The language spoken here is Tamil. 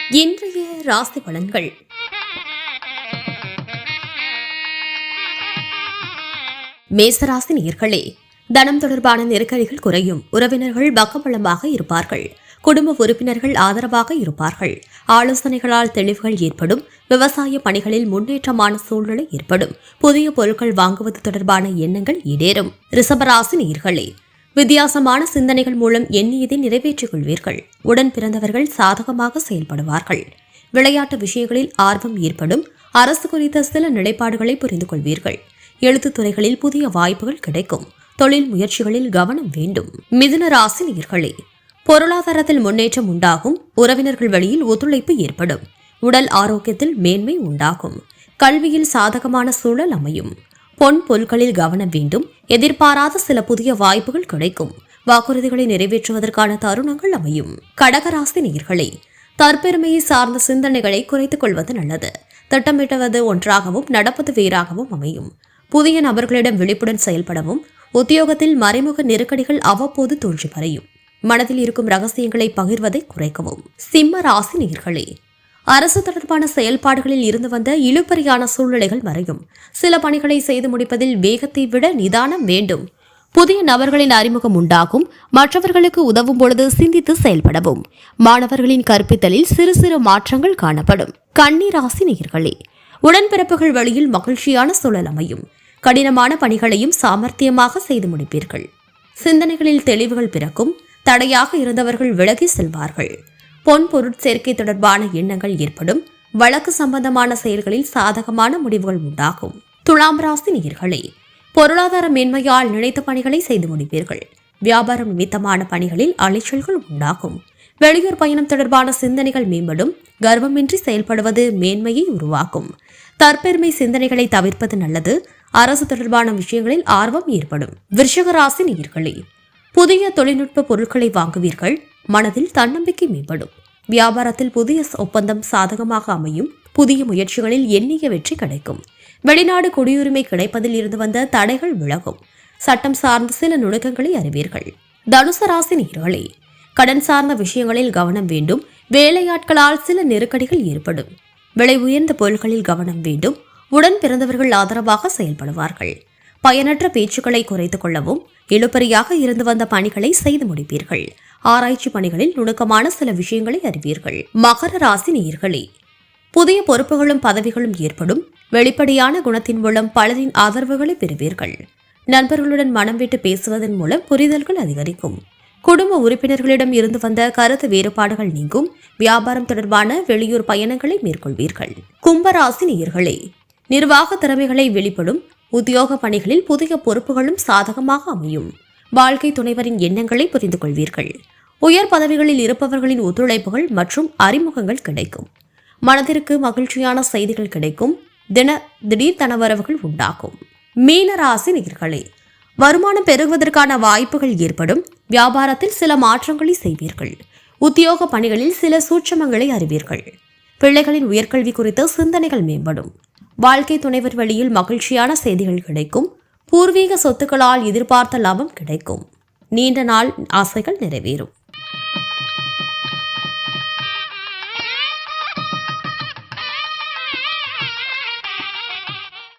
இன்றைய ராசி பலன்கள். மேசராசி நேயர்களே, தனம் தொடர்பான நெருக்கடிகள் குறையும். உறவினர்கள் பக்கபலமாக இருப்பார்கள். குடும்ப உறுப்பினர்கள் ஆதரவாக இருப்பார்கள். ஆலோசனைகளால் தெளிவுகள் ஏற்படும். விவசாய பணிகளில் முன்னேற்றமான சூழ்நிலை ஏற்படும். புதிய பொருட்கள் வாங்குவது தொடர்பான எண்ணங்கள் ஈடேறும். ரிஷபராசி நேயர்களே, வித்தியாசமான சிந்தனைகள் மூலம் எண்ணியதை நிறைவேற்றிக் கொள்வீர்கள். உடன் பிறந்தவர்கள் சாதகமாக செயல்படுவார்கள். விளையாட்டு விஷயங்களில் ஆர்வம் ஏற்படும். அரசு குறித்த சில நிலைப்பாடுகளை புரிந்து கொள்வீர்கள். எழுத்துத் துறைகளில் புதிய வாய்ப்புகள் கிடைக்கும். தொழில் முயற்சிகளில் கவனம் வேண்டும். மிதுன ராசி நேயர்களே, பொருளாதாரத்தில் முன்னேற்றம் உண்டாகும். உறவினர்கள் வழியில் ஒத்துழைப்பு ஏற்படும். உடல் ஆரோக்கியத்தில் மேன்மை உண்டாகும். கல்வியில் சாதகமான சூழல் அமையும். பொன் பொருட்களில் கவனம் வேண்டும். எதிர்பாராத சில புதிய வாய்ப்புகள் கிடைக்கும். வாக்குறுதிகளை நிறைவேற்றுவதற்கான தருணங்கள் அமையும். கடகராசி நேயர்களே, தற்பெருமையை சார்ந்த சிந்தனைகளை குறைத்துக் கொள்வது நல்லது. திட்டமிட்டுவது ஒன்றாகவும் நடப்பது வேறாகவும் அமையும். புதிய நபர்களிடம் விழிப்புடன் செயல்படவும். உத்தியோகத்தில் மறைமுக நெருக்கடிகள் அவ்வப்போது தோன்றி மறையும். மனதில் இருக்கும் ரகசியங்களை பகிர்வதை குறைக்கவும். சிம்ம ராசி நேயர்களே, அரசு தொடர்பான செயல்பாடுகளில் இருந்து வந்த இழுபறியான சூழ்நிலைகள் மறையும். சில பணிகளை செய்து முடிப்பதில் வேகத்தை விட நிதானம் வேண்டும். புதிய நபர்களின் அறிமுகம் உண்டாகும். மற்றவர்களுக்கு உதவும் பொழுது சிந்தித்து செயல்படவும். மாணவர்களின் கற்பித்தலில் சிறு சிறு மாற்றங்கள் காணப்படும். கன்னி ராசி நேயர்களே, உடன்பிறப்புகள் வழியில் மகிழ்ச்சியான சூழல் அமையும். கடினமான பணிகளையும் சாமர்த்தியமாக செய்து முடிப்பீர்கள். சிந்தனைகளில் தெளிவுகள் பிறக்கும். தடையாக இருந்தவர்கள் விலகி செல்வார்கள். பொன் பொருட்சேர்க்கை தொடர்பான எண்ணங்கள் ஏற்படும். வழக்கு சம்பந்தமான செயல்களில் சாதகமான முடிவுகள் உண்டாகும். துலாம் ராசி நேயர்களே, பொருளாதார மேன்மையால் நினைத்த பணிகளை செய்து முடிப்பீர்கள். வியாபாரம் நிமித்தமான பணிகளில் அலைச்சல்கள் உண்டாகும். வெளியூர் பயணம் தொடர்பான சிந்தனைகள் மேம்படும். கர்வமின்றி செயல்படுவது மேன்மையை உருவாக்கும். தற்பெருமை சிந்தனைகளை தவிர்ப்பது நல்லது. அரசு தொடர்பான விஷயங்களில் ஆர்வம் ஏற்படும். விருச்சிக ராசி நேயர்களே, புதிய தொழில்நுட்ப பொருட்களை வாங்குவீர்கள். மனதில் தன்னம்பிக்கை மேம்படும். வியாபாரத்தில் புதிய ஒப்பந்தம் சாதகமாக அமையும். புதிய முயற்சிகளில் எண்ணிய வெற்றி கிடைக்கும். வெளிநாடு குடியுரிமை கிடைப்பதில் இருந்து வந்த தடைகள் விலகும். சட்டம் சார்ந்த சில நுணுக்கங்களை அறிவீர்கள். தனுசு ராசி நேயர்களே, கடன் சார்ந்த விஷயங்களில் கவனம் வேண்டும். வேலையாட்களால் சில நெருக்கடிகள் ஏற்படும். விலை உயர்ந்த பொருட்களில் கவனம் வேண்டும். உடன் பிறந்தவர்கள் ஆதரவாக செயல்படுவார்கள். பயனற்ற பேச்சுக்களை குறைத்துக் கொள்ளவும். இழுபறியாக இருந்து வந்த பணிகளை செய்து முடிப்பீர்கள். ஆராய்ச்சி பணிகளில் நுணுக்கமான சில விஷயங்களை அறிவீர்கள். மகர ராசி நேயர்களே, புதிய பொறுப்புகளும் பதவிகளும் ஏற்படும். வெளிப்படையான குணத்தின் மூலம் பலரின் ஆதரவுகளை பெறுவீர்கள். நண்பர்களுடன் மனம் விட்டு பேசுவதன் மூலம் புரிதல்கள் அதிகரிக்கும். குடும்ப உறுப்பினர்களிடம் இருந்து வந்த கருத்து வேறுபாடுகள் நீங்கும். வியாபாரம் தொடர்பான வெளியூர் பயணங்களை மேற்கொள்வீர்கள். கும்பராசி நேயர்களே, நிர்வாக திறமைகளை வெளிப்படும். உத்தியோக பணிகளில் புதிய பொறுப்புகளும் சாதகமாக அமையும். வாழ்க்கை துணைவரின் எண்ணங்களை புரிந்து கொள்வீர்கள். உயர் பதவிகளில் இருப்பவர்களின் ஒத்துழைப்புகள் மற்றும் அறிமுகங்கள் கிடைக்கும். மனதிற்கு மகிழ்ச்சியான செய்திகள் கிடைக்கும். திடீர் தனவரவுகள் உண்டாகும். மீன ராசி நேயர்களே, வருமானம் பெருகுவதற்கான வாய்ப்புகள் ஏற்படும். வியாபாரத்தில் சில மாற்றங்களை செய்வீர்கள். உத்தியோக பணிகளில் சில சூட்சமங்களை அறிவீர்கள். பிள்ளைகளின் உயர்கல்வி குறித்த சிந்தனைகள் மேம்படும். வாழ்க்கை துணைவர் வழியில் மகிழ்ச்சியான செய்திகள் கிடைக்கும். பூர்வீக சொத்துக்களால் எதிர்பார்த்த லாபம் கிடைக்கும். நீண்ட நாள் ஆசைகள் நிறைவேறும்.